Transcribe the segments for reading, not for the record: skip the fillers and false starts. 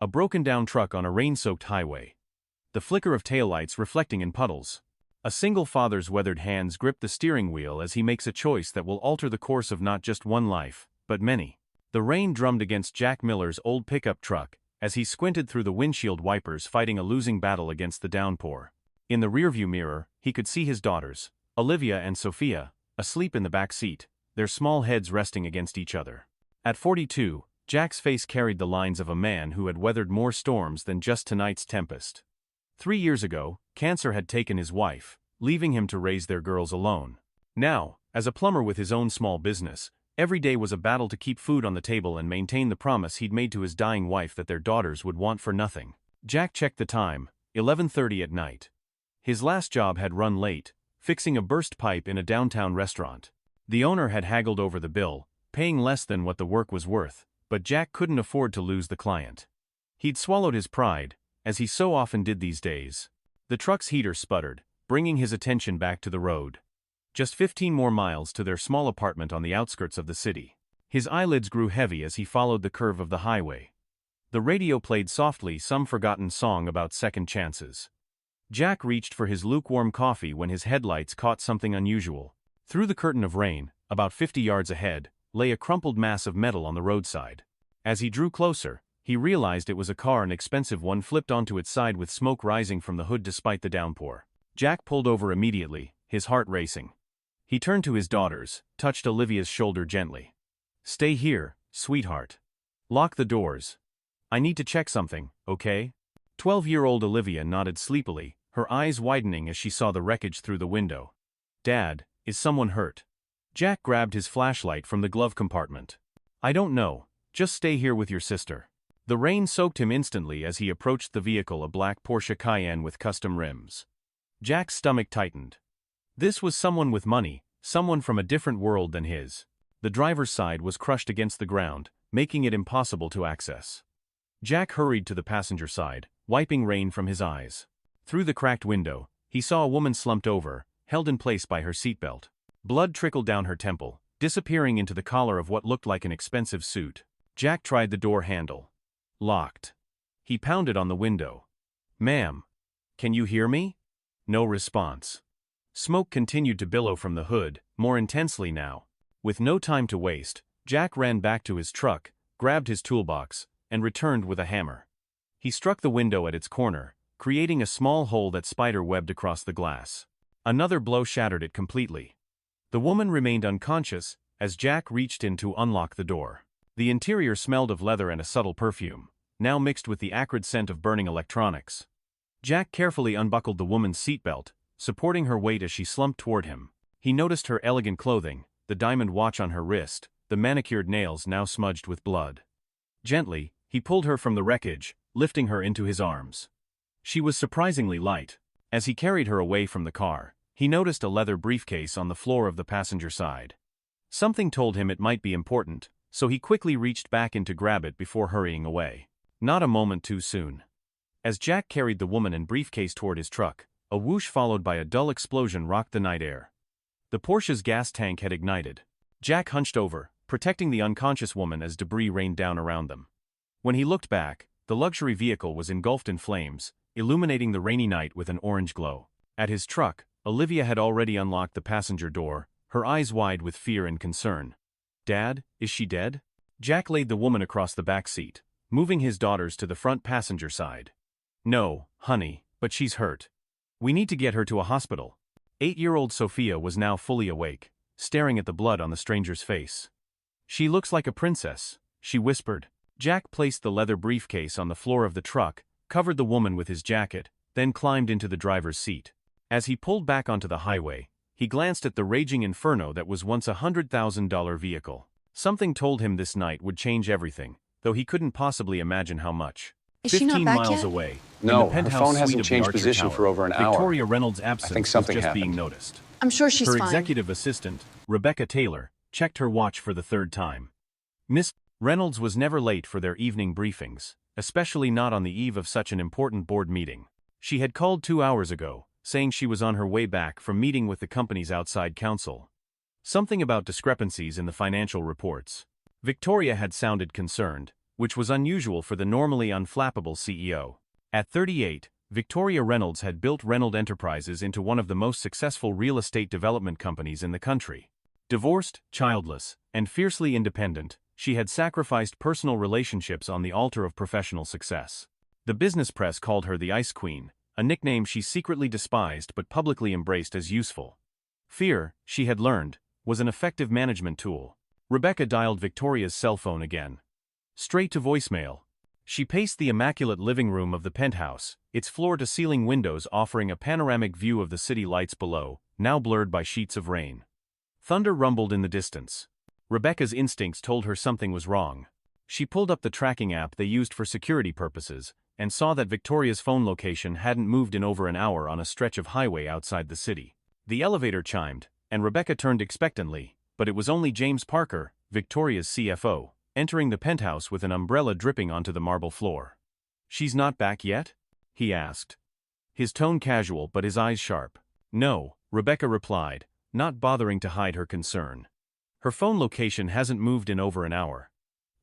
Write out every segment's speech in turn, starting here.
A broken-down truck on a rain-soaked highway. The flicker of taillights reflecting in puddles. A single father's weathered hands grip the steering wheel as he makes a choice that will alter the course of not just one life, but many. The rain drummed against Jack Miller's old pickup truck as he squinted through the windshield wipers, fighting a losing battle against the downpour. In the rearview mirror, he could see his daughters, Olivia and Sophia, asleep in the back seat, their small heads resting against each other. At 42, Jack's face carried the lines of a man who had weathered more storms than just tonight's tempest. 3 years ago, cancer had taken his wife, leaving him to raise their girls alone. Now, as a plumber with his own small business, every day was a battle to keep food on the table and maintain the promise he'd made to his dying wife that their daughters would want for nothing. Jack checked the time, 11:30 at night. His last job had run late, fixing a burst pipe in a downtown restaurant. The owner had haggled over the bill, paying less than what the work was worth, but Jack couldn't afford to lose the client. He'd swallowed his pride, as he so often did these days. The truck's heater sputtered, bringing his attention back to the road. Just 15 more miles to their small apartment on the outskirts of the city. His eyelids grew heavy as he followed the curve of the highway. The radio played softly some forgotten song about second chances. Jack reached for his lukewarm coffee when his headlights caught something unusual. Through the curtain of rain, about 50 yards ahead, lay a crumpled mass of metal on the roadside. As he drew closer, he realized it was a car, an expensive one, flipped onto its side with smoke rising from the hood despite the downpour. Jack pulled over immediately, his heart racing. He turned to his daughters, touched Olivia's shoulder gently. "Stay here, sweetheart. Lock the doors. I need to check something, okay?" 12-year-old Olivia nodded sleepily, her eyes widening as she saw the wreckage through the window. "Dad, is someone hurt?" Jack grabbed his flashlight from the glove compartment. "I don't know, just stay here with your sister." The rain soaked him instantly as he approached the vehicle, a black Porsche Cayenne with custom rims. Jack's stomach tightened. This was someone with money, someone from a different world than his. The driver's side was crushed against the ground, making it impossible to access. Jack hurried to the passenger side, wiping rain from his eyes. Through the cracked window, he saw a woman slumped over, held in place by her seatbelt. Blood trickled down her temple, disappearing into the collar of what looked like an expensive suit. Jack tried the door handle. Locked. He pounded on the window. "Ma'am, can you hear me?" No response. Smoke continued to billow from the hood, more intensely now. With no time to waste, Jack ran back to his truck, grabbed his toolbox, and returned with a hammer. He struck the window at its corner, creating a small hole that spider-webbed across the glass. Another blow shattered it completely. The woman remained unconscious as Jack reached in to unlock the door. The interior smelled of leather and a subtle perfume, now mixed with the acrid scent of burning electronics. Jack carefully unbuckled the woman's seatbelt, supporting her weight as she slumped toward him. He noticed her elegant clothing, the diamond watch on her wrist, the manicured nails now smudged with blood. Gently, he pulled her from the wreckage, lifting her into his arms. She was surprisingly light. As he carried her away from the car, he noticed a leather briefcase on the floor of the passenger side. Something told him it might be important, so he quickly reached back in to grab it before hurrying away. Not a moment too soon. As Jack carried the woman and briefcase toward his truck, a whoosh followed by a dull explosion rocked the night air. The Porsche's gas tank had ignited. Jack hunched over, protecting the unconscious woman as debris rained down around them. When he looked back, the luxury vehicle was engulfed in flames, illuminating the rainy night with an orange glow. At his truck, Olivia had already unlocked the passenger door, her eyes wide with fear and concern. "Dad, is she dead?" Jack laid the woman across the back seat, moving his daughters to the front passenger side. "No, honey, but she's hurt. We need to get her to a hospital." 8-year-old Sophia was now fully awake, staring at the blood on the stranger's face. "She looks like a princess," she whispered. Jack placed the leather briefcase on the floor of the truck, covered the woman with his jacket, then climbed into the driver's seat. As he pulled back onto the highway, he glanced at the raging inferno that was once a $100,000 vehicle. Something told him this night would change everything, though he couldn't possibly imagine how much. Is she not 15 back miles yet? away, No, in the her penthouse phone suite hasn't of the changed Archer position Tower, for over an hour. Victoria Reynolds' absence was just being noticed. I'm sure she's Her fine. executive assistant, Rebecca Taylor, checked her watch for the third time. Miss Reynolds was never late for their evening briefings, especially not on the eve of such an important board meeting. She had called 2 hours ago, saying she was on her way back from meeting with the company's outside counsel. Something about discrepancies in the financial reports. Victoria had sounded concerned, which was unusual for the normally unflappable CEO. At 38, Victoria Reynolds had built Reynolds Enterprises into one of the most successful real estate development companies in the country. Divorced, childless, and fiercely independent, she had sacrificed personal relationships on the altar of professional success. The business press called her the Ice Queen, a nickname she secretly despised but publicly embraced as useful. Fear, she had learned, was an effective management tool. Rebecca dialed Victoria's cell phone again. Straight to voicemail. She paced the immaculate living room of the penthouse, its floor-to-ceiling windows offering a panoramic view of the city lights below, now blurred by sheets of rain. Thunder rumbled in the distance. Rebecca's instincts told her something was wrong. She pulled up the tracking app they used for security purposes, and saw that Victoria's phone location hadn't moved in over an hour on a stretch of highway outside the city. The elevator chimed, and Rebecca turned expectantly, but it was only James Parker, Victoria's CFO, entering the penthouse with an umbrella dripping onto the marble floor. "She's not back yet?" he asked. His tone casual but his eyes sharp. "No," Rebecca replied, not bothering to hide her concern. "Her phone location hasn't moved in over an hour.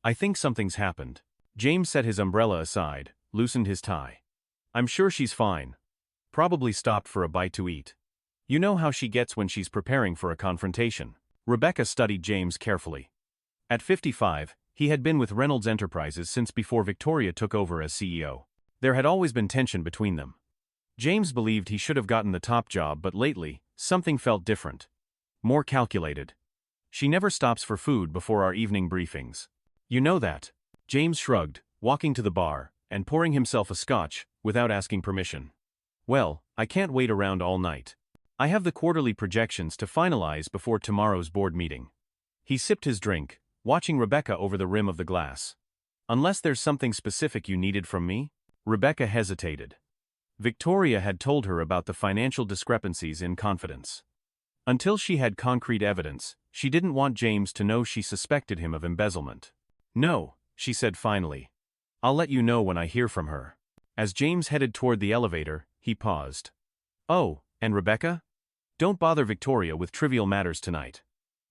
I think something's happened." James set his umbrella aside, loosened his tie. "I'm sure she's fine. Probably stopped for a bite to eat. You know how she gets when she's preparing for a confrontation." Rebecca studied James carefully. At 55, he had been with Reynolds Enterprises since before Victoria took over as CEO. There had always been tension between them. James believed he should have gotten the top job, but lately, something felt different. More calculated. "She never stops for food before our evening briefings. You know that." James shrugged, walking to the bar, and pouring himself a scotch, without asking permission. "Well, I can't wait around all night. I have the quarterly projections to finalize before tomorrow's board meeting." He sipped his drink, watching Rebecca over the rim of the glass. "Unless there's something specific you needed from me?" Rebecca hesitated. Victoria had told her about the financial discrepancies in confidence. Until she had concrete evidence, she didn't want James to know she suspected him of embezzlement. "No," she said finally. "I'll let you know when I hear from her." As James headed toward the elevator, he paused. "Oh, and Rebecca? Don't bother Victoria with trivial matters tonight.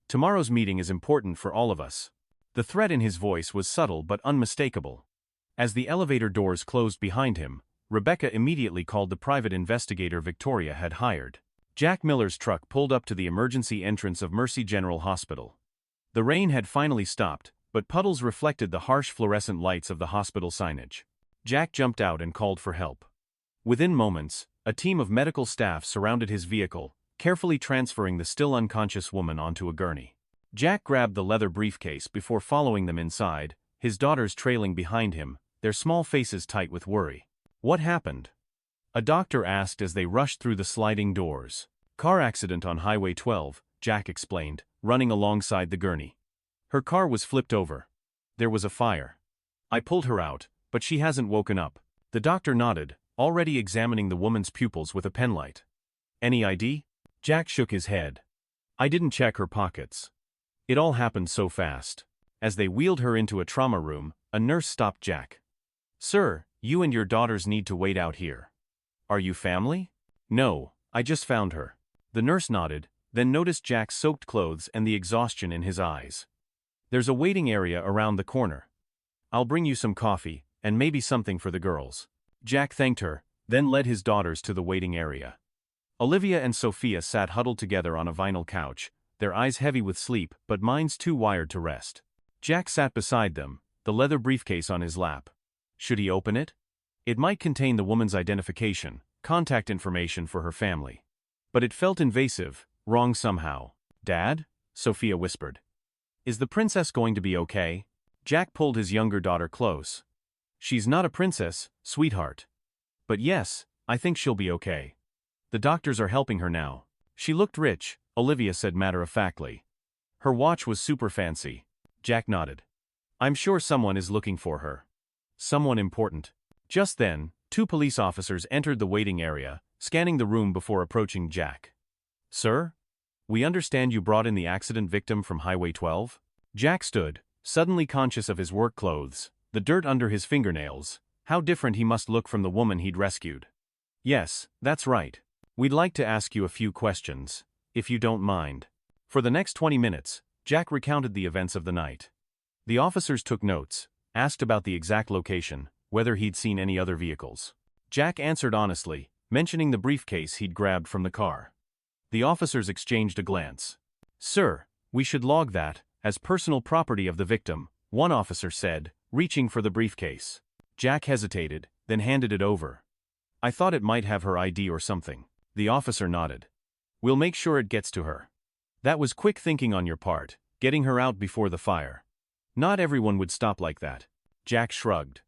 Tomorrow's meeting is important for all of us." The threat in his voice was subtle but unmistakable. As the elevator doors closed behind him, Rebecca immediately called the private investigator Victoria had hired. Jack Miller's truck pulled up to the emergency entrance of Mercy General Hospital. The rain had finally stopped, but puddles reflected the harsh fluorescent lights of the hospital signage. Jack jumped out and called for help. Within moments, a team of medical staff surrounded his vehicle, carefully transferring the still unconscious woman onto a gurney. Jack grabbed the leather briefcase before following them inside, his daughters trailing behind him, their small faces tight with worry. "What happened?" a doctor asked as they rushed through the sliding doors. "Car accident on Highway 12, Jack explained, running alongside the gurney. "Her car was flipped over. There was a fire. I pulled her out, but she hasn't woken up." The doctor nodded, already examining the woman's pupils with a penlight. "Any ID?" Jack shook his head. "I didn't check her pockets. It all happened so fast." As they wheeled her into a trauma room, a nurse stopped Jack. "Sir, you and your daughters need to wait out here." "Are you family?" "No, I just found her." The nurse nodded, then noticed Jack's soaked clothes and the exhaustion in his eyes. "There's a waiting area around the corner. I'll bring you some coffee, and maybe something for the girls." Jack thanked her, then led his daughters to the waiting area. Olivia and Sophia sat huddled together on a vinyl couch, their eyes heavy with sleep but minds too wired to rest. Jack sat beside them, the leather briefcase on his lap. Should he open it? It might contain the woman's identification, contact information for her family. But it felt invasive, wrong somehow. "Dad?" Sophia whispered. "Is the princess going to be okay?" Jack pulled his younger daughter close. "She's not a princess, sweetheart. But yes, I think she'll be okay. The doctors are helping her now." "She looked rich," Olivia said matter-of-factly. "Her watch was super fancy." Jack nodded. "I'm sure someone is looking for her. Someone important." Just then, two police officers entered the waiting area, scanning the room before approaching Jack. "Sir? We understand you brought in the accident victim from Highway 12? Jack stood, suddenly conscious of his work clothes, the dirt under his fingernails. How different he must look from the woman he'd rescued. "Yes, that's right. We'd like to ask you a few questions, if you don't mind." For the next 20 minutes, Jack recounted the events of the night. The officers took notes, asked about the exact location, whether he'd seen any other vehicles. Jack answered honestly, mentioning the briefcase he'd grabbed from the car. The officers exchanged a glance. "Sir, we should log that as personal property of the victim," one officer said, reaching for the briefcase. Jack hesitated, then handed it over. "I thought it might have her ID or something." The officer nodded. "We'll make sure it gets to her." "That was quick thinking on your part, getting her out before the fire." "Not everyone would stop like that." Jack shrugged.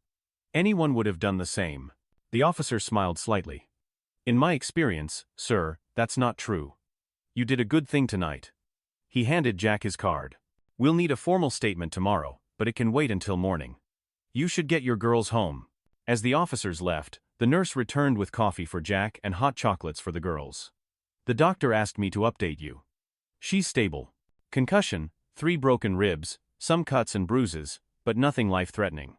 "Anyone would have done the same." The officer smiled slightly. "In my experience, sir, that's not true. You did a good thing tonight." He handed Jack his card. "We'll need a formal statement tomorrow, but it can wait until morning. You should get your girls home." As the officers left, the nurse returned with coffee for Jack and hot chocolates for the girls. "The doctor asked me to update you. She's stable. Concussion, 3 broken ribs, some cuts and bruises, but nothing life-threatening.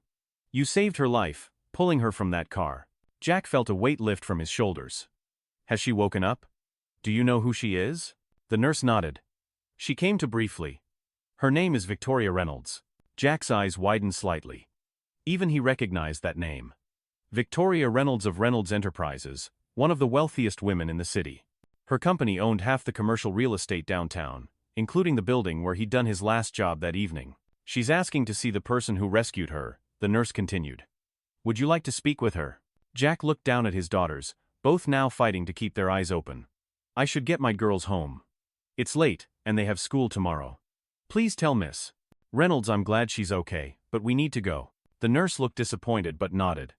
You saved her life, pulling her from that car." Jack felt a weight lift from his shoulders. "Has she woken up? Do you know who she is?" The nurse nodded. "She came to briefly. Her name is Victoria Reynolds." Jack's eyes widened slightly. Even he recognized that name. Victoria Reynolds of Reynolds Enterprises, one of the wealthiest women in the city. Her company owned half the commercial real estate downtown, including the building where he'd done his last job that evening. "She's asking to see the person who rescued her," the nurse continued. "Would you like to speak with her?" Jack looked down at his daughters, both now fighting to keep their eyes open. "I should get my girls home. It's late, and they have school tomorrow. Please tell Miss Reynolds I'm glad she's okay, but we need to go." The nurse looked disappointed but nodded.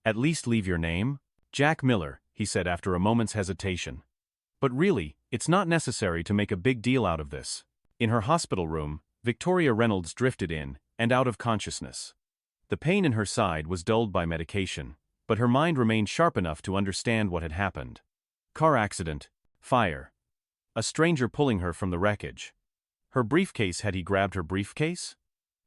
"At least leave your name?" "Jack Miller," he said after a moment's hesitation. "But really, it's not necessary to make a big deal out of this." In her hospital room, Victoria Reynolds drifted in and out of consciousness. The pain in her side was dulled by medication, but her mind remained sharp enough to understand what had happened. Car accident, fire. A stranger pulling her from the wreckage. Her briefcase. Had he grabbed her briefcase?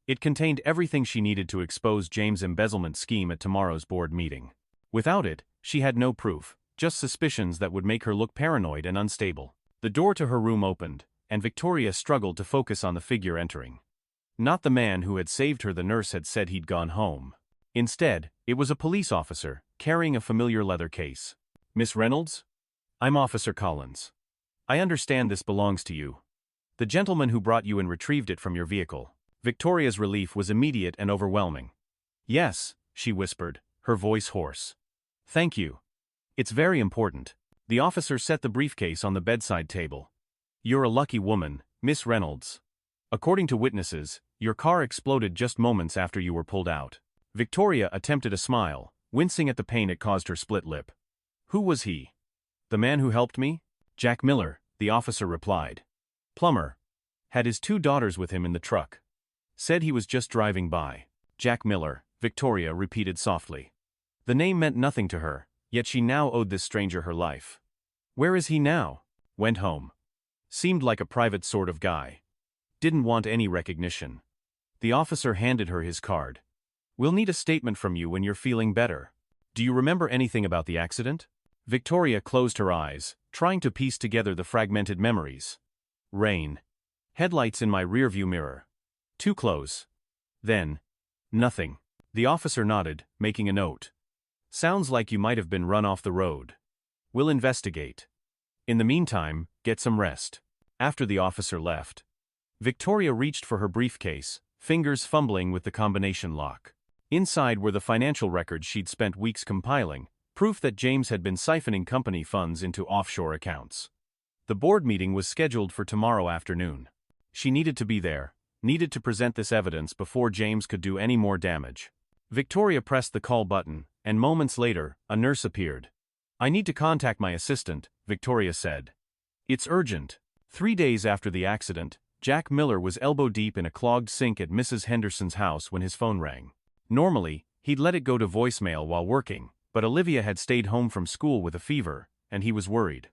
It contained everything she needed to expose James' embezzlement scheme at tomorrow's board meeting. Without it, she had no proof, just suspicions that would make her look paranoid and unstable. The door to her room opened, and Victoria struggled to focus on the figure entering. Not the man who had saved her. The nurse had said he'd gone home. Instead, it was a police officer, carrying a familiar leather case. "Miss Reynolds? I'm Officer Collins. I understand this belongs to you. The gentleman who brought you and retrieved it from your vehicle." Victoria's relief was immediate and overwhelming. "Yes," she whispered, her voice hoarse. "Thank you. It's very important." The officer set the briefcase on the bedside table. "You're a lucky woman, Miss Reynolds. According to witnesses, your car exploded just moments after you were pulled out." Victoria attempted a smile, wincing at the pain it caused her split lip. "Who was he?" "The man who helped me?" "Jack Miller," the officer replied. "Plumber. Had his 2 daughters with him in the truck. Said he was just driving by." "Jack Miller," Victoria repeated softly. The name meant nothing to her, yet she now owed this stranger her life. "Where is he now?" "Went home. Seemed like a private sort of guy. Didn't want any recognition." The officer handed her his card. "We'll need a statement from you when you're feeling better. Do you remember anything about the accident?" Victoria closed her eyes, trying to piece together the fragmented memories. "Rain. Headlights in my rearview mirror. Too close. Then, nothing." The officer nodded, making a note. "Sounds like you might have been run off the road. We'll investigate. In the meantime, get some rest." After the officer left, Victoria reached for her briefcase, fingers fumbling with the combination lock. Inside were the financial records she'd spent weeks compiling, proof that James had been siphoning company funds into offshore accounts. The board meeting was scheduled for tomorrow afternoon. She needed to be there, needed to present this evidence before James could do any more damage. Victoria pressed the call button, and moments later, a nurse appeared. "I need to contact my assistant," Victoria said. "It's urgent." 3 days after the accident, Jack Miller was elbow-deep in a clogged sink at Mrs. Henderson's house when his phone rang. Normally, he'd let it go to voicemail while working, but Olivia had stayed home from school with a fever, and he was worried.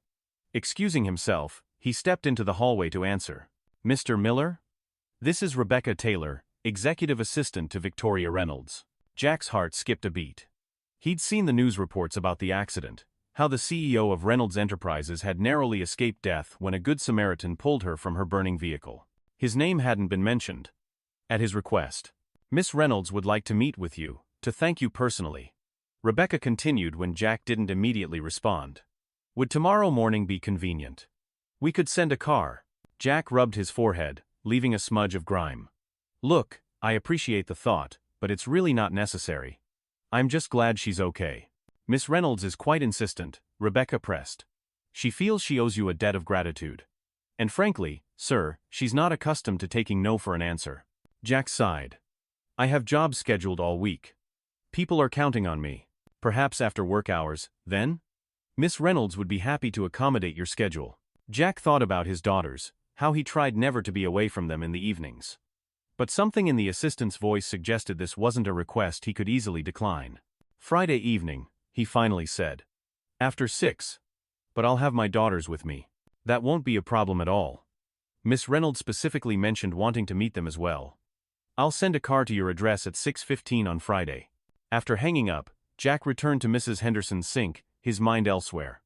Excusing himself, he stepped into the hallway to answer. "Mr. Miller? This is Rebecca Taylor, executive assistant to Victoria Reynolds." Jack's heart skipped a beat. He'd seen the news reports about the accident, how the CEO of Reynolds Enterprises had narrowly escaped death when a Good Samaritan pulled her from her burning vehicle. His name hadn't been mentioned. At his request, Miss Reynolds would like to meet with you, to thank you personally. Rebecca continued when Jack didn't immediately respond. Would tomorrow morning be convenient? We could send a car. Jack rubbed his forehead, leaving a smudge of grime. Look, I appreciate the thought, but it's really not necessary. I'm just glad she's okay. Miss Reynolds is quite insistent, Rebecca pressed. She feels she owes you a debt of gratitude. And frankly, sir, she's not accustomed to taking no for an answer. Jack sighed. I have jobs scheduled all week. People are counting on me. Perhaps after work hours, then? Miss Reynolds would be happy to accommodate your schedule. Jack thought about his daughters, how he tried never to be away from them in the evenings. But something in the assistant's voice suggested this wasn't a request he could easily decline. Friday evening, he finally said. After 6. But I'll have my daughters with me. That won't be a problem at all. Miss Reynolds specifically mentioned wanting to meet them as well. I'll send a car to your address at 6:15 on Friday. After hanging up, Jack returned to Mrs. Henderson's sink, his mind elsewhere.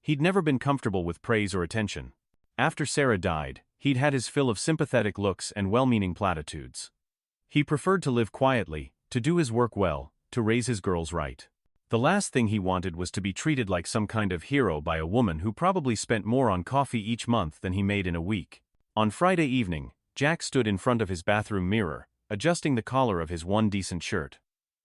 He'd never been comfortable with praise or attention. After Sarah died, he'd had his fill of sympathetic looks and well-meaning platitudes. He preferred to live quietly, to do his work well, to raise his girls right. The last thing he wanted was to be treated like some kind of hero by a woman who probably spent more on coffee each month than he made in a week. On Friday evening, Jack stood in front of his bathroom mirror, adjusting the collar of his one decent shirt.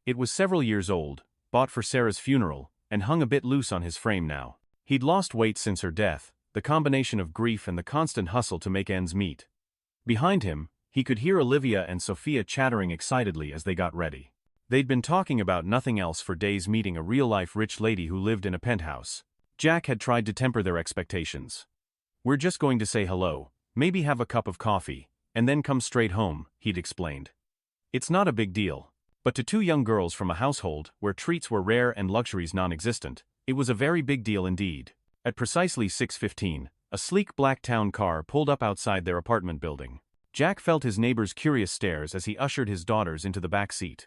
It was several years old, bought for Sarah's funeral, and hung a bit loose on his frame now. He'd lost weight since her death, the combination of grief and the constant hustle to make ends meet. Behind him, he could hear Olivia and Sophia chattering excitedly as they got ready. They'd been talking about nothing else for days, meeting a real-life rich lady who lived in a penthouse. Jack had tried to temper their expectations. We're just going to say hello, maybe have a cup of coffee, and then come straight home, he'd explained. It's not a big deal. But to two young girls from a household where treats were rare and luxuries non-existent, it was a very big deal indeed. At precisely 6:15, a sleek black town car pulled up outside their apartment building. Jack felt his neighbor's curious stares as he ushered his daughters into the back seat.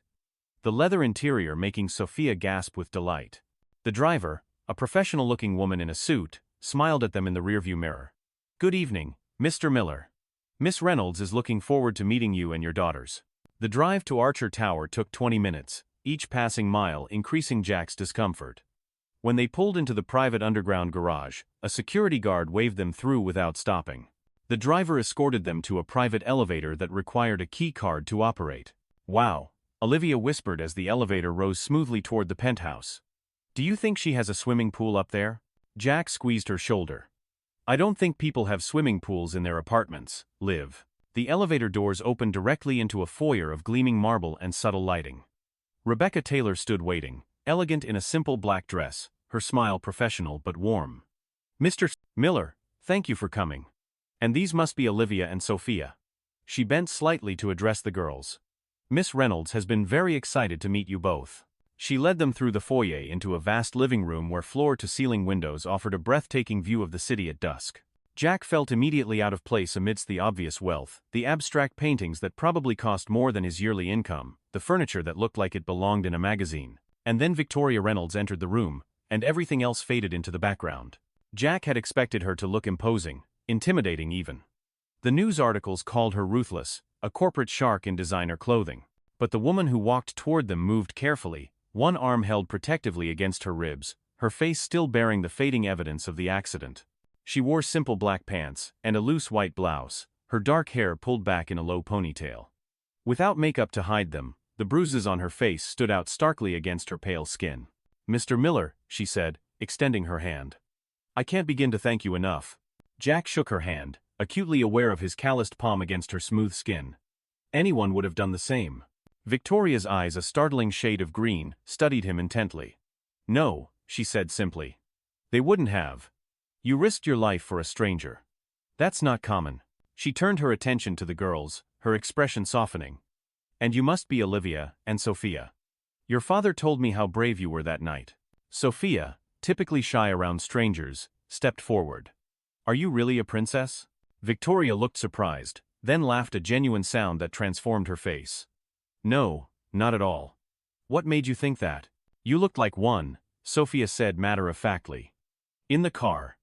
The leather interior making Sophia gasp with delight. The driver, a professional-looking woman in a suit, smiled at them in the rearview mirror. Good evening, Mr. Miller. Miss Reynolds is looking forward to meeting you and your daughters. The drive to Archer Tower took 20 minutes, each passing mile increasing Jack's discomfort. When they pulled into the private underground garage, a security guard waved them through without stopping. The driver escorted them to a private elevator that required a key card to operate. Wow, Olivia whispered as the elevator rose smoothly toward the penthouse. Do you think she has a swimming pool up there? Jack squeezed her shoulder. I don't think people have swimming pools in their apartments, Liv. The elevator doors opened directly into a foyer of gleaming marble and subtle lighting. Rebecca Taylor stood waiting, elegant in a simple black dress, her smile professional but warm. Mr. Miller, thank you for coming. And these must be Olivia and Sophia. She bent slightly to address the girls. Miss Reynolds has been very excited to meet you both. She led them through the foyer into a vast living room where floor-to-ceiling windows offered a breathtaking view of the city at dusk. Jack felt immediately out of place amidst the obvious wealth, the abstract paintings that probably cost more than his yearly income, the furniture that looked like it belonged in a magazine. And then Victoria Reynolds entered the room, and everything else faded into the background. Jack had expected her to look imposing, intimidating even. The news articles called her ruthless, a corporate shark in designer clothing. But the woman who walked toward them moved carefully, one arm held protectively against her ribs, her face still bearing the fading evidence of the accident. She wore simple black pants and a loose white blouse, her dark hair pulled back in a low ponytail. Without makeup to hide them, the bruises on her face stood out starkly against her pale skin. Mr. Miller, she said, extending her hand. I can't begin to thank you enough. Jack shook her hand, acutely aware of his calloused palm against her smooth skin. Anyone would have done the same. Victoria's eyes, a startling shade of green, studied him intently. No, she said simply. They wouldn't have. You risked your life for a stranger. That's not common. She turned her attention to the girls, her expression softening. And you must be Olivia and Sophia. Your father told me how brave you were that night. Sophia, typically shy around strangers, stepped forward. Are you really a princess? Victoria looked surprised, then laughed, a genuine sound that transformed her face. No, not at all. What made you think that? You looked like one, Sophia said matter-of-factly. In the car.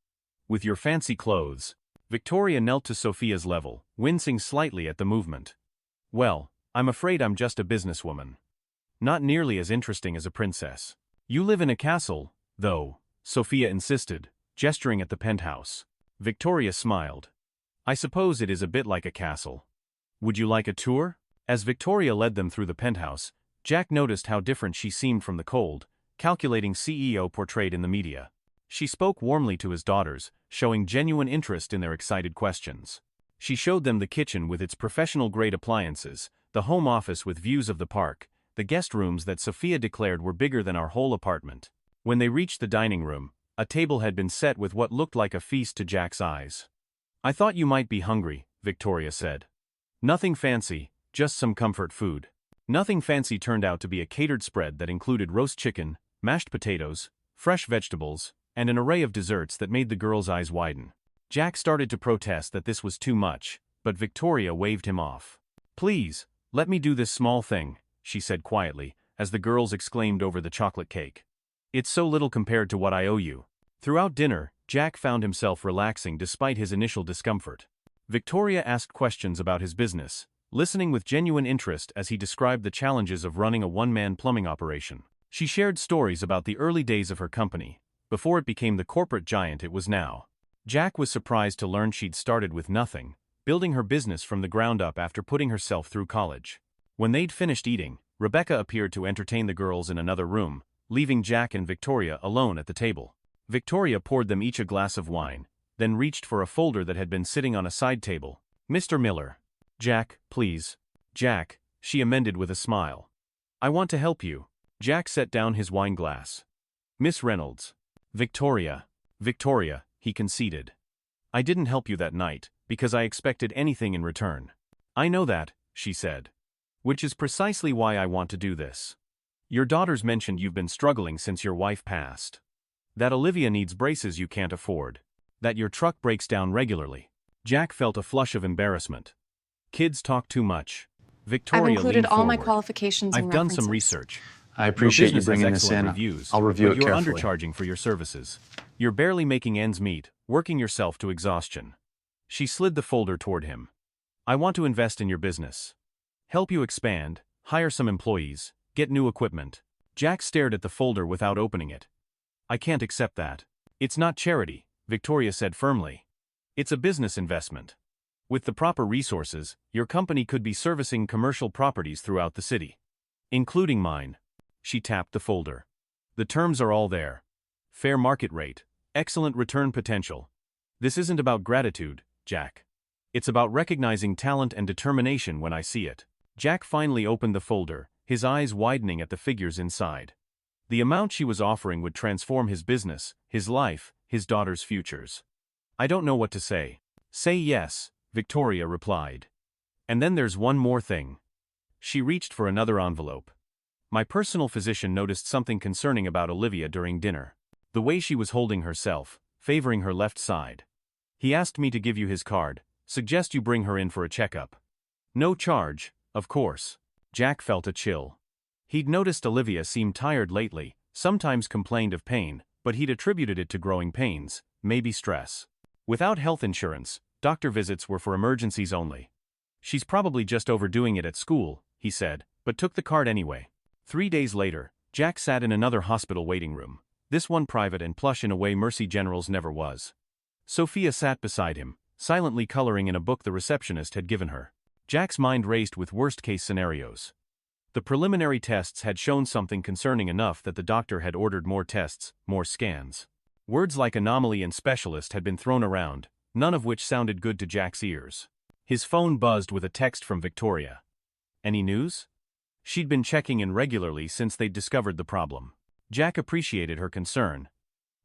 With your fancy clothes. Victoria knelt to Sophia's level, wincing slightly at the movement. Well, I'm afraid I'm just a businesswoman. Not nearly as interesting as a princess. You live in a castle, though, Sophia insisted, gesturing at the penthouse. Victoria smiled. I suppose it is a bit like a castle. Would you like a tour? As Victoria led them through the penthouse, Jack noticed how different she seemed from the cold, calculating CEO portrayed in the media. She spoke warmly to his daughters, showing genuine interest in their excited questions. She showed them the kitchen with its professional-grade appliances, the home office with views of the park, the guest rooms that Sophia declared were bigger than our whole apartment. When they reached the dining room, a table had been set with what looked like a feast to Jack's eyes. I thought you might be hungry, Victoria said. Nothing fancy, just some comfort food. Nothing fancy turned out to be a catered spread that included roast chicken, mashed potatoes, fresh vegetables, and an array of desserts that made the girls' eyes widen. Jack started to protest that this was too much, but Victoria waved him off. Please, let me do this small thing, she said quietly, as the girls exclaimed over the chocolate cake. It's so little compared to what I owe you. Throughout dinner, Jack found himself relaxing despite his initial discomfort. Victoria asked questions about his business, listening with genuine interest as he described the challenges of running a one-man plumbing operation. She shared stories about the early days of her company, before it became the corporate giant it was now. Jack was surprised to learn she'd started with nothing, building her business from the ground up after putting herself through college. When they'd finished eating, Rebecca appeared to entertain the girls in another room, leaving Jack and Victoria alone at the table. Victoria poured them each a glass of wine, then reached for a folder that had been sitting on a side table. Mr. Miller. Jack, please. Jack, she amended with a smile. I want to help you. Jack set down his wine glass. Miss Reynolds. Victoria. Victoria, he conceded. I didn't help you that night, because I expected anything in return. I know that, she said. Which is precisely why I want to do this. Your daughters mentioned you've been struggling since your wife passed. That Olivia needs braces you can't afford. That your truck breaks down regularly. Jack felt a flush of embarrassment. Kids talk too much. Victoria leaned forward. I've included all my qualifications and I've done references. some research. I appreciate you Your business bringing has this excellent in. reviews, I'll review but it carefully. you're undercharging for your services. You're barely making ends meet, working yourself to exhaustion. She slid the folder toward him. I want to invest in your business. Help you expand, hire some employees, get new equipment. Jack stared at the folder without opening it. I can't accept that. It's not charity, Victoria said firmly. It's a business investment. With the proper resources, your company could be servicing commercial properties throughout the city. Including mine. She tapped the folder. The terms are all there. Fair market rate, excellent return potential. This isn't about gratitude, Jack. It's about recognizing talent and determination when I see it. Jack finally opened the folder, his eyes widening at the figures inside. The amount she was offering would transform his business, his life, his daughter's futures. I don't know what to say. Say yes, Victoria replied. And then there's one more thing. She reached for another envelope. My personal physician noticed something concerning about Olivia during dinner. The way she was holding herself, favoring her left side. He asked me to give you his card, suggest you bring her in for a checkup. No charge, of course. Jack felt a chill. He'd noticed Olivia seemed tired lately, sometimes complained of pain, but he'd attributed it to growing pains, maybe stress. Without health insurance, doctor visits were for emergencies only. She's probably just overdoing it at school, he said, but took the card anyway. 3 days later, Jack sat in another hospital waiting room, this one private and plush in a way Mercy General's never was. Sophia sat beside him, silently coloring in a book the receptionist had given her. Jack's mind raced with worst-case scenarios. The preliminary tests had shown something concerning enough that the doctor had ordered more tests, more scans. Words like anomaly and specialist had been thrown around, none of which sounded good to Jack's ears. His phone buzzed with a text from Victoria. Any news? She'd been checking in regularly since they'd discovered the problem. Jack appreciated her concern,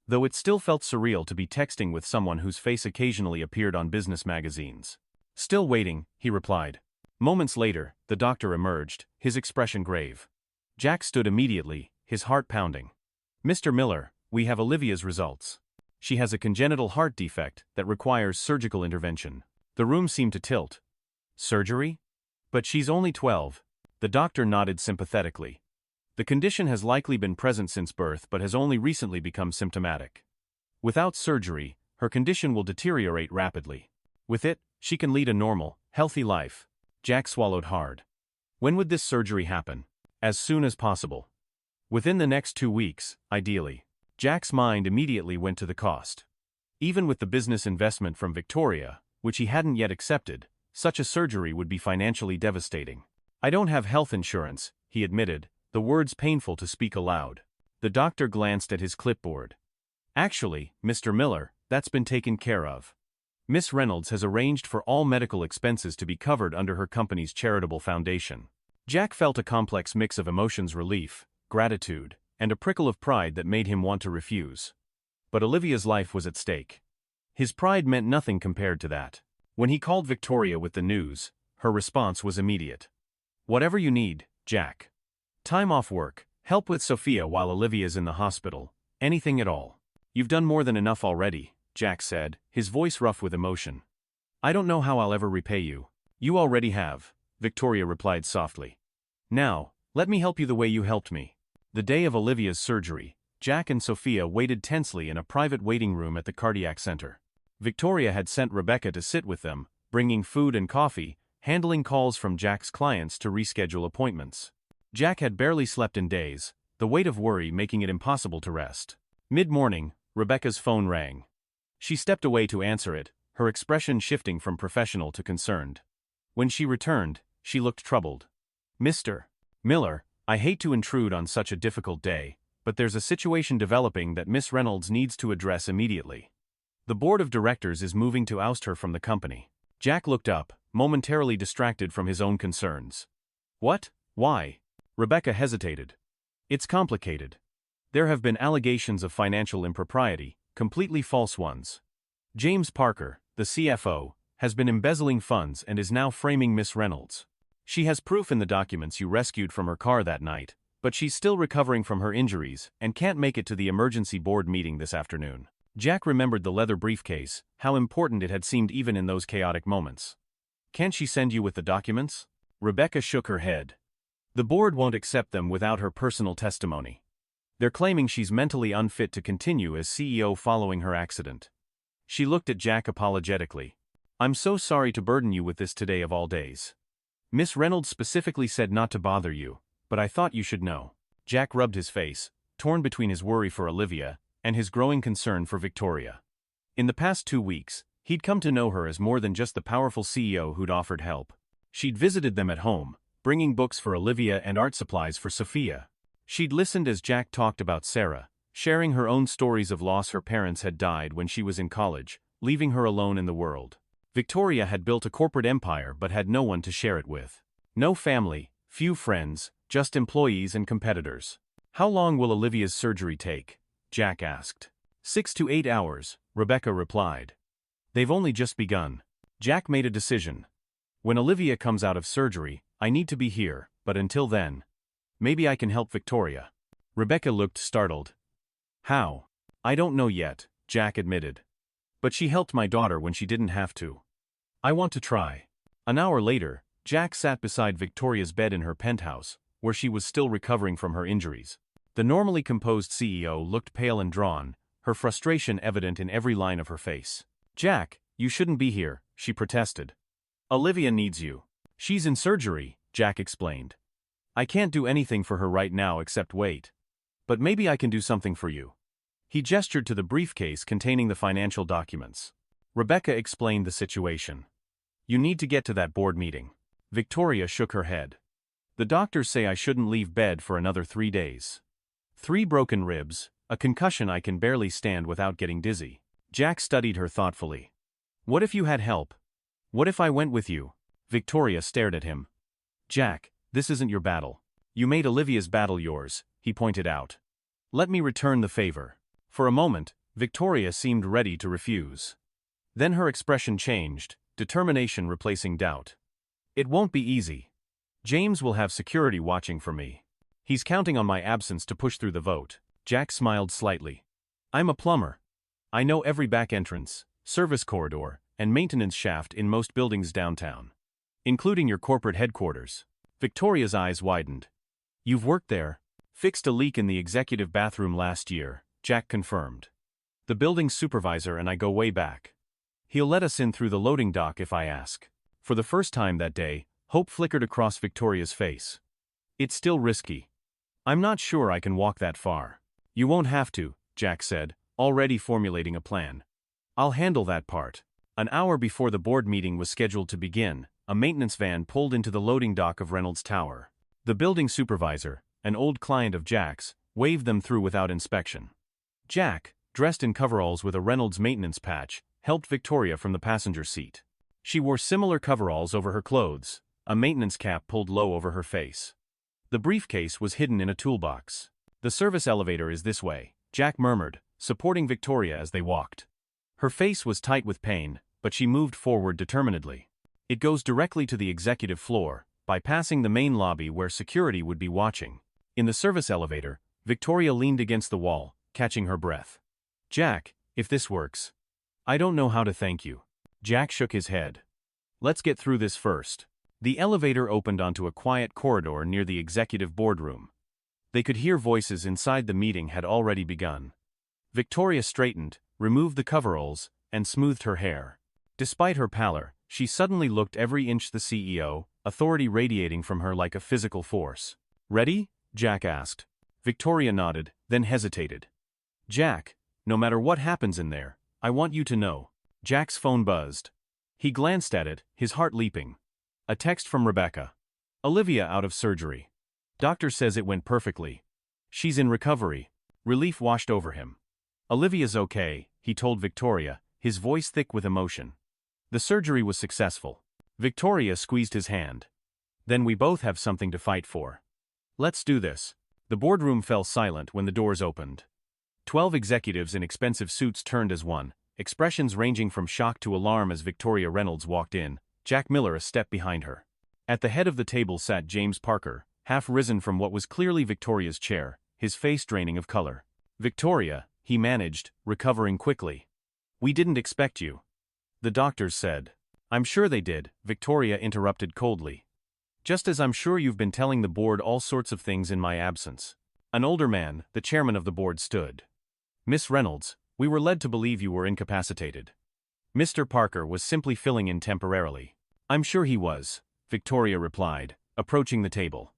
though it still felt surreal to be texting with someone whose face occasionally appeared on business magazines. Still waiting, he replied. Moments later, the doctor emerged, his expression grave. Jack stood immediately, his heart pounding. Mr. Miller, we have Olivia's results. She has a congenital heart defect that requires surgical intervention. The room seemed to tilt. Surgery? But she's only 12. The doctor nodded sympathetically. The condition has likely been present since birth but has only recently become symptomatic. Without surgery, her condition will deteriorate rapidly. With it, she can lead a normal, healthy life. Jack swallowed hard. When would this surgery happen? As soon as possible. Within the next 2 weeks, ideally. Jack's mind immediately went to the cost. Even with the business investment from Victoria, which he hadn't yet accepted, such a surgery would be financially devastating. I don't have health insurance, he admitted, the words painful to speak aloud. The doctor glanced at his clipboard. Actually, Mr. Miller, that's been taken care of. Miss Reynolds has arranged for all medical expenses to be covered under her company's charitable foundation. Jack felt a complex mix of emotions: relief, gratitude, and a prickle of pride that made him want to refuse. But Olivia's life was at stake. His pride meant nothing compared to that. When he called Victoria with the news, her response was immediate. Whatever you need, Jack. Time off work, help with Sophia while Olivia's in the hospital, anything at all. You've done more than enough already, Jack said, his voice rough with emotion. I don't know how I'll ever repay you. You already have, Victoria replied softly. Now, let me help you the way you helped me. The day of Olivia's surgery, Jack and Sophia waited tensely in a private waiting room at the cardiac center. Victoria had sent Rebecca to sit with them, bringing food and coffee, handling calls from Jack's clients to reschedule appointments. Jack had barely slept in days, the weight of worry making it impossible to rest. Mid-morning, Rebecca's phone rang. She stepped away to answer it, her expression shifting from professional to concerned. When she returned, she looked troubled. Mr. Miller, I hate to intrude on such a difficult day, but there's a situation developing that Miss Reynolds needs to address immediately. The board of directors is moving to oust her from the company. Jack looked up, momentarily distracted from his own concerns. What? Why? Rebecca hesitated. It's complicated. There have been allegations of financial impropriety, completely false ones. James Parker, the CFO, has been embezzling funds and is now framing Miss Reynolds. She has proof in the documents you rescued from her car that night, but she's still recovering from her injuries and can't make it to the emergency board meeting this afternoon. Jack remembered the leather briefcase, how important it had seemed even in those chaotic moments. Can't she send you with the documents? Rebecca shook her head. The board won't accept them without her personal testimony. They're claiming she's mentally unfit to continue as CEO following her accident. She looked at Jack apologetically. I'm so sorry to burden you with this today of all days. Miss Reynolds specifically said not to bother you, but I thought you should know. Jack rubbed his face, torn between his worry for Olivia and his growing concern for Victoria. In the past 2 weeks, he'd come to know her as more than just the powerful CEO who'd offered help. She'd visited them at home, bringing books for Olivia and art supplies for Sophia. She'd listened as Jack talked about Sarah, sharing her own stories of loss. Her parents had died when she was in college, leaving her alone in the world. Victoria had built a corporate empire but had no one to share it with. No family, few friends, just employees and competitors. How long will Olivia's surgery take? Jack asked. 6 to 8 hours, Rebecca replied. They've only just begun. Jack made a decision. When Olivia comes out of surgery, I need to be here, but until then, maybe I can help Victoria. Rebecca looked startled. How? I don't know yet, Jack admitted. But she helped my daughter when she didn't have to. I want to try. An hour later, Jack sat beside Victoria's bed in her penthouse, where she was still recovering from her injuries. The normally composed CEO looked pale and drawn, her frustration evident in every line of her face. Jack, you shouldn't be here, she protested. Olivia needs you. She's in surgery, Jack explained. I can't do anything for her right now except wait. But maybe I can do something for you. He gestured to the briefcase containing the financial documents. Rebecca explained the situation. You need to get to that board meeting. Victoria shook her head. The doctors say I shouldn't leave bed for another 3 days. 3 broken ribs, a concussion. I can barely stand without getting dizzy. Jack studied her thoughtfully. What if you had help? What if I went with you? Victoria stared at him. Jack, this isn't your battle. You made Olivia's battle yours, he pointed out. Let me return the favor. For a moment, Victoria seemed ready to refuse. Then her expression changed, determination replacing doubt. It won't be easy. James will have security watching for me. He's counting on my absence to push through the vote. Jack smiled slightly. I'm a plumber. I know every back entrance, service corridor, and maintenance shaft in most buildings downtown. Including your corporate headquarters. Victoria's eyes widened. You've worked there? Fixed a leak in the executive bathroom last year, Jack confirmed. The building's supervisor and I go way back. He'll let us in through the loading dock if I ask. For the first time that day, Hope flickered across Victoria's face. It's still risky. I'm not sure I can walk that far. You won't have to, Jack said, already formulating a plan. I'll handle that part. An hour before the board meeting was scheduled to begin, a maintenance van pulled into the loading dock of Reynolds Tower. The building supervisor, an old client of Jack's, waved them through without inspection. Jack, dressed in coveralls with a Reynolds maintenance patch, helped Victoria from the passenger seat. She wore similar coveralls over her clothes, a maintenance cap pulled low over her face. The briefcase was hidden in a toolbox. The service elevator is this way, Jack murmured, supporting Victoria as they walked. Her face was tight with pain, but she moved forward determinedly. It goes directly to the executive floor, bypassing the main lobby where security would be watching. In the service elevator, Victoria leaned against the wall, catching her breath. Jack, if this works. I don't know how to thank you. Jack shook his head. Let's get through this first. The elevator opened onto a quiet corridor near the executive boardroom. They could hear voices inside the meeting had already begun. Victoria straightened, removed the coveralls, and smoothed her hair. Despite her pallor, she suddenly looked every inch the CEO, authority radiating from her like a physical force. Ready? Jack asked. Victoria nodded, then hesitated. Jack, no matter what happens in there, I want you to know. Jack's phone buzzed. He glanced at it, his heart leaping. A text from Rebecca. Olivia out of surgery. Doctor says it went perfectly. She's in recovery. Relief washed over him. Olivia's okay, he told Victoria, his voice thick with emotion. The surgery was successful. Victoria squeezed his hand. Then we both have something to fight for. Let's do this. The boardroom fell silent when the doors opened. 12 executives in expensive suits turned as one, expressions ranging from shock to alarm as Victoria Reynolds walked in, Jack Miller a step behind her. At the head of the table sat James Parker, half risen from what was clearly Victoria's chair, his face draining of color. Victoria, he managed, recovering quickly. We didn't expect you. The doctors said. I'm sure they did, Victoria interrupted coldly. Just as I'm sure you've been telling the board all sorts of things in my absence. An older man, the chairman of the board, stood. Miss Reynolds, we were led to believe you were incapacitated. Mr. Parker was simply filling in temporarily. I'm sure he was, Victoria replied, approaching the table.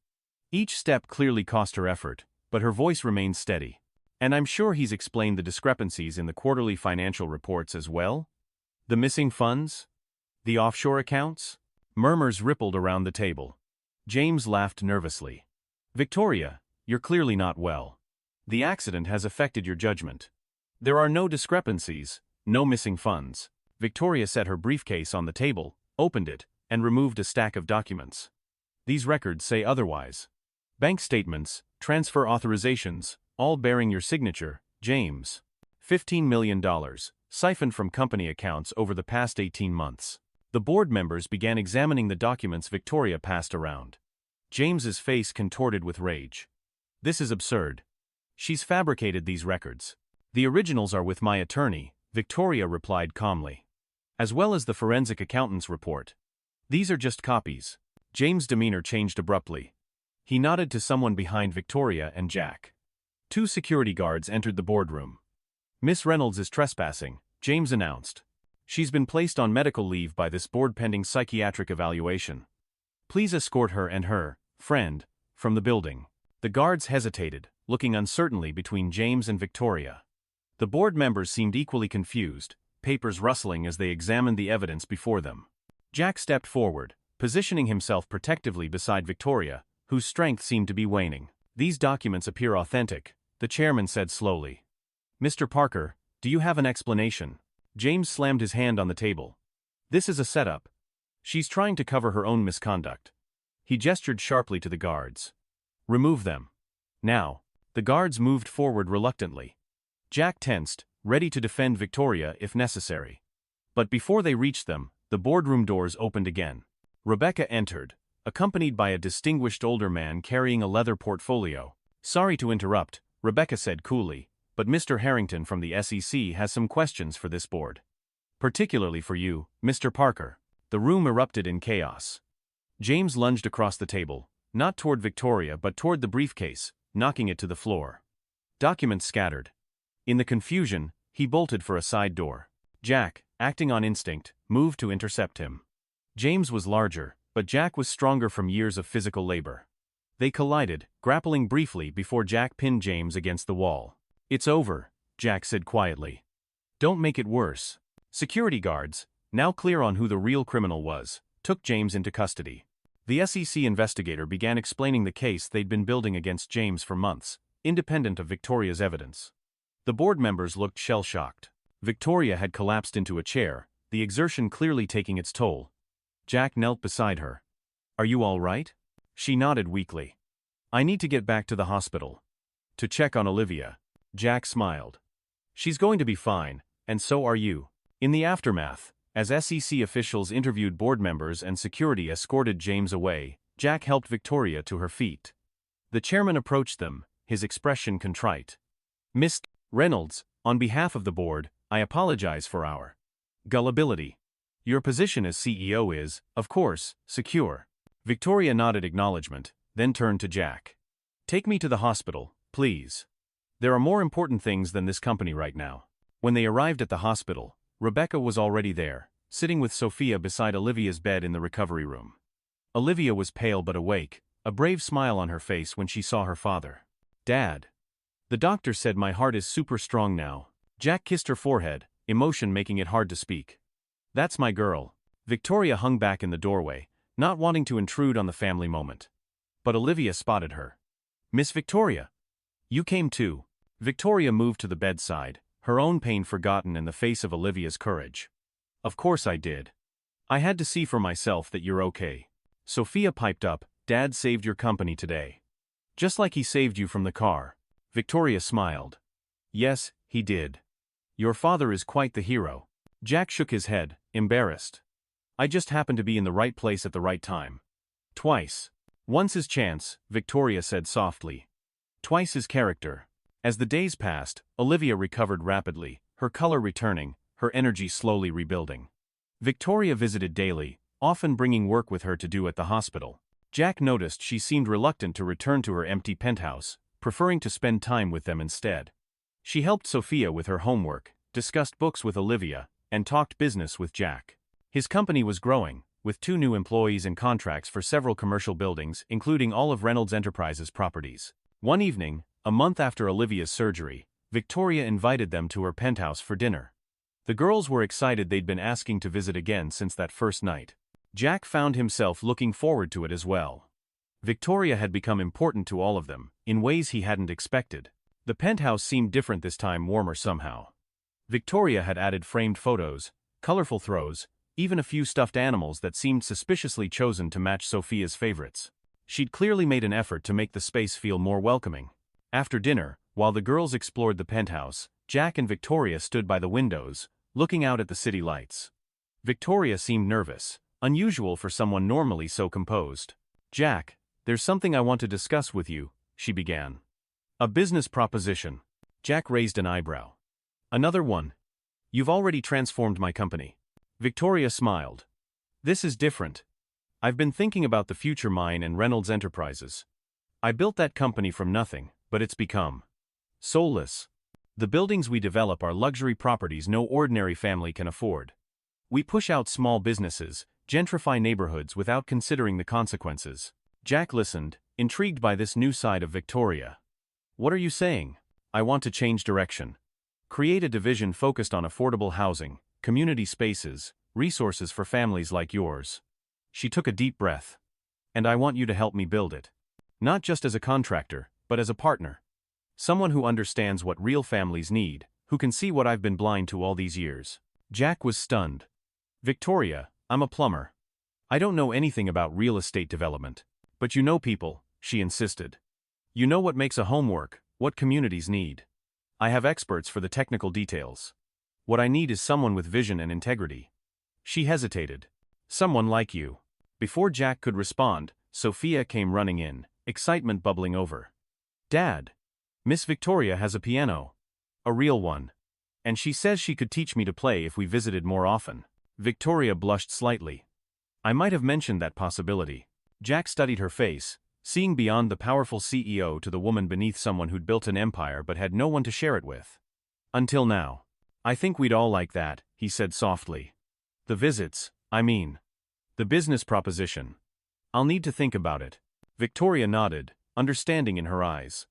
Each step clearly cost her effort, but her voice remained steady. And I'm sure he's explained the discrepancies in the quarterly financial reports as well? The missing funds? The offshore accounts? Murmurs rippled around the table. James laughed nervously. Victoria, you're clearly not well. The accident has affected your judgment. There are no discrepancies, no missing funds. Victoria set her briefcase on the table, opened it, and removed a stack of documents. These records say otherwise. Bank statements, transfer authorizations, all bearing your signature, James. $15 million, siphoned from company accounts over the past 18 months. The board members began examining the documents Victoria passed around. James's face contorted with rage. This is absurd. She's fabricated these records. The originals are with my attorney, Victoria replied calmly. As well as the forensic accountant's report. These are just copies. James' demeanor changed abruptly. He nodded to someone behind Victoria and Jack. 2 security guards entered the boardroom. Miss Reynolds is trespassing, James announced. She's been placed on medical leave by this board pending psychiatric evaluation. Please escort her and her friend from the building. The guards hesitated, looking uncertainly between James and Victoria. The board members seemed equally confused, papers rustling as they examined the evidence before them. Jack stepped forward, positioning himself protectively beside Victoria, whose strength seemed to be waning. These documents appear authentic, the chairman said slowly. Mr. Parker, do you have an explanation? James slammed his hand on the table. This is a setup. She's trying to cover her own misconduct. He gestured sharply to the guards. Remove them. Now. The guards moved forward reluctantly. Jack tensed, ready to defend Victoria if necessary. But before they reached them, the boardroom doors opened again. Rebecca entered, accompanied by a distinguished older man carrying a leather portfolio. Sorry to interrupt, Rebecca said coolly, but Mr. Harrington from the SEC has some questions for this board. Particularly for you, Mr. Parker. The room erupted in chaos. James lunged across the table, not toward Victoria but toward the briefcase, knocking it to the floor. Documents scattered. In the confusion, he bolted for a side door. Jack, acting on instinct, moved to intercept him. James was larger, but Jack was stronger from years of physical labor. They collided, grappling briefly before Jack pinned James against the wall. "It's over," Jack said quietly. "Don't make it worse." Security guards, now clear on who the real criminal was, took James into custody. The SEC investigator began explaining the case they'd been building against James for months, independent of Victoria's evidence. The board members looked shell-shocked. Victoria had collapsed into a chair, the exertion clearly taking its toll. Jack knelt beside her. "Are you all right?" She nodded weakly. "I need to get back to the hospital. To check on Olivia." Jack smiled. "She's going to be fine, and so are you." In the aftermath, as SEC officials interviewed board members and security escorted James away, Jack helped Victoria to her feet. The chairman approached them, his expression contrite. "Miss Reynolds, on behalf of the board, I apologize for our gullibility. Your position as CEO is, of course, secure." Victoria nodded acknowledgement, then turned to Jack. "Take me to the hospital, please. There are more important things than this company right now." When they arrived at the hospital, Rebecca was already there, sitting with Sophia beside Olivia's bed in the recovery room. Olivia was pale but awake, a brave smile on her face when she saw her father. "Dad. The doctor said my heart is super strong now." Jack kissed her forehead, emotion making it hard to speak. "That's my girl." Victoria hung back in the doorway, not wanting to intrude on the family moment. But Olivia spotted her. "Miss Victoria. You came too." Victoria moved to the bedside, her own pain forgotten in the face of Olivia's courage. "Of course I did. I had to see for myself that you're okay." Sophia piped up, "Dad saved your company today. Just like he saved you from the car." Victoria smiled. "Yes, he did. Your father is quite the hero." Jack shook his head, embarrassed. "I just happened to be in the right place at the right time. Twice. Once his chance," Victoria said softly. "Twice his character." As the days passed, Olivia recovered rapidly, her color returning, her energy slowly rebuilding. Victoria visited daily, often bringing work with her to do at the hospital. Jack noticed she seemed reluctant to return to her empty penthouse, preferring to spend time with them instead. She helped Sophia with her homework, discussed books with Olivia, and talked business with Jack. His company was growing, with 2 new employees and contracts for several commercial buildings, including all of Reynolds Enterprises' properties. One evening, a month after Olivia's surgery, Victoria invited them to her penthouse for dinner. The girls were excited they'd been asking to visit again since that first night. Jack found himself looking forward to it as well. Victoria had become important to all of them, in ways he hadn't expected. The penthouse seemed different this time, warmer somehow. Victoria had added framed photos, colorful throws, even a few stuffed animals that seemed suspiciously chosen to match Sophia's favorites. She'd clearly made an effort to make the space feel more welcoming. After dinner, while the girls explored the penthouse, Jack and Victoria stood by the windows, looking out at the city lights. Victoria seemed nervous, unusual for someone normally so composed. "Jack, there's something I want to discuss with you," she began. "A business proposition." Jack raised an eyebrow. "Another one? You've already transformed my company." Victoria smiled. "This is different. I've been thinking about the future mine and Reynolds Enterprises. I built that company from nothing, but it's become soulless. The buildings we develop are luxury properties no ordinary family can afford. We push out small businesses, gentrify neighborhoods without considering the consequences." Jack listened, intrigued by this new side of Victoria. "What are you saying?" "I want to change direction. Create a division focused on affordable housing, community spaces, resources for families like yours." She took a deep breath. "And I want you to help me build it. Not just as a contractor, but as a partner. Someone who understands what real families need, who can see what I've been blind to all these years." Jack was stunned. "Victoria, I'm a plumber. I don't know anything about real estate development. But you know people," she insisted. "You know what makes a home work, what communities need. I have experts for the technical details. What I need is someone with vision and integrity." She hesitated. "Someone like you." Before Jack could respond, Sophia came running in, excitement bubbling over. "Dad, Miss Victoria has a piano. A real one. And she says she could teach me to play if we visited more often." Victoria blushed slightly. "I might have mentioned that possibility." Jack studied her face, seeing beyond the powerful CEO to the woman beneath, someone who'd built an empire but had no one to share it with. "Until now. I think we'd all like that," he said softly. "The visits, I mean. The business proposition." I'll need to think about it. Victoria nodded, understanding in her eyes.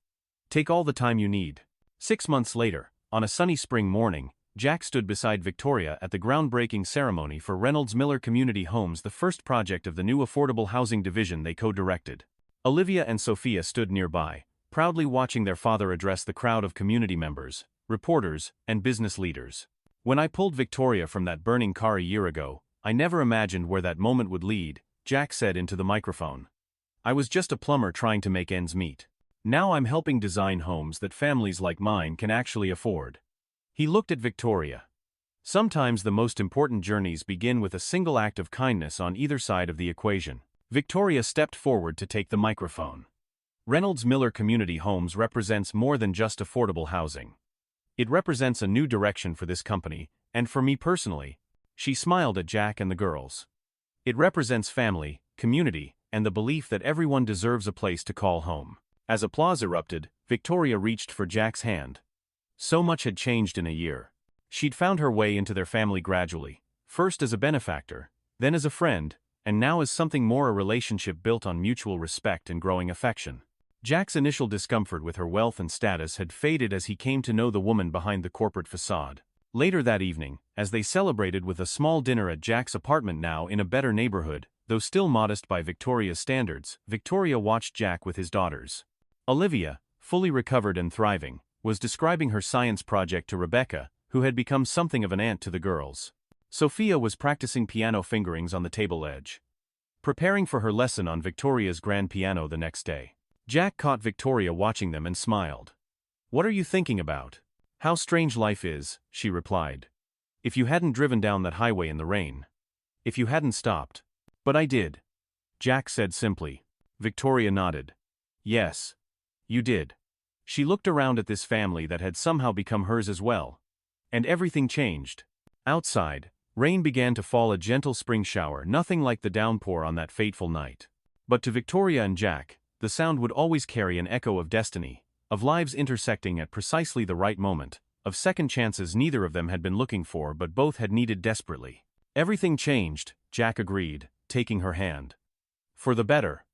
Take all the time you need. 6 months later, on a sunny spring morning, Jack stood beside Victoria at the groundbreaking ceremony for Reynolds Miller Community Homes, the first project of the new affordable housing division they co-directed. Olivia and Sophia stood nearby, proudly watching their father address the crowd of community members, reporters, and business leaders. When I pulled Victoria from that burning car a year ago, I never imagined where that moment would lead, Jack said into the microphone. I was just a plumber trying to make ends meet. Now I'm helping design homes that families like mine can actually afford. He looked at Victoria. Sometimes the most important journeys begin with a single act of kindness on either side of the equation. Victoria stepped forward to take the microphone. Reynolds Miller Community Homes represents more than just affordable housing. It represents a new direction for this company, and for me personally. She smiled at Jack and the girls. It represents family, community, and the belief that everyone deserves a place to call home. As applause erupted, Victoria reached for Jack's hand. So much had changed in a year. She'd found her way into their family gradually, first as a benefactor, then as a friend, and now as something more, a relationship built on mutual respect and growing affection. Jack's initial discomfort with her wealth and status had faded as he came to know the woman behind the corporate facade. Later that evening, as they celebrated with a small dinner at Jack's apartment, now in a better neighborhood, though still modest by Victoria's standards, Victoria watched Jack with his daughters. Olivia, fully recovered and thriving, was describing her science project to Rebecca, who had become something of an aunt to the girls. Sophia was practicing piano fingerings on the table edge, preparing for her lesson on Victoria's grand piano the next day. Jack caught Victoria watching them and smiled. "What are you thinking about?" "How strange life is," she replied. "If you hadn't driven down that highway in the rain. If you hadn't stopped." "But I did," Jack said simply. Victoria nodded. "Yes. You did." She looked around at this family that had somehow become hers as well. And everything changed. Outside, rain began to fall, a gentle spring shower, nothing like the downpour on that fateful night. But to Victoria and Jack, the sound would always carry an echo of destiny, of lives intersecting at precisely the right moment, of second chances neither of them had been looking for but both had needed desperately. "Everything changed," Jack agreed, taking her hand. "For the better."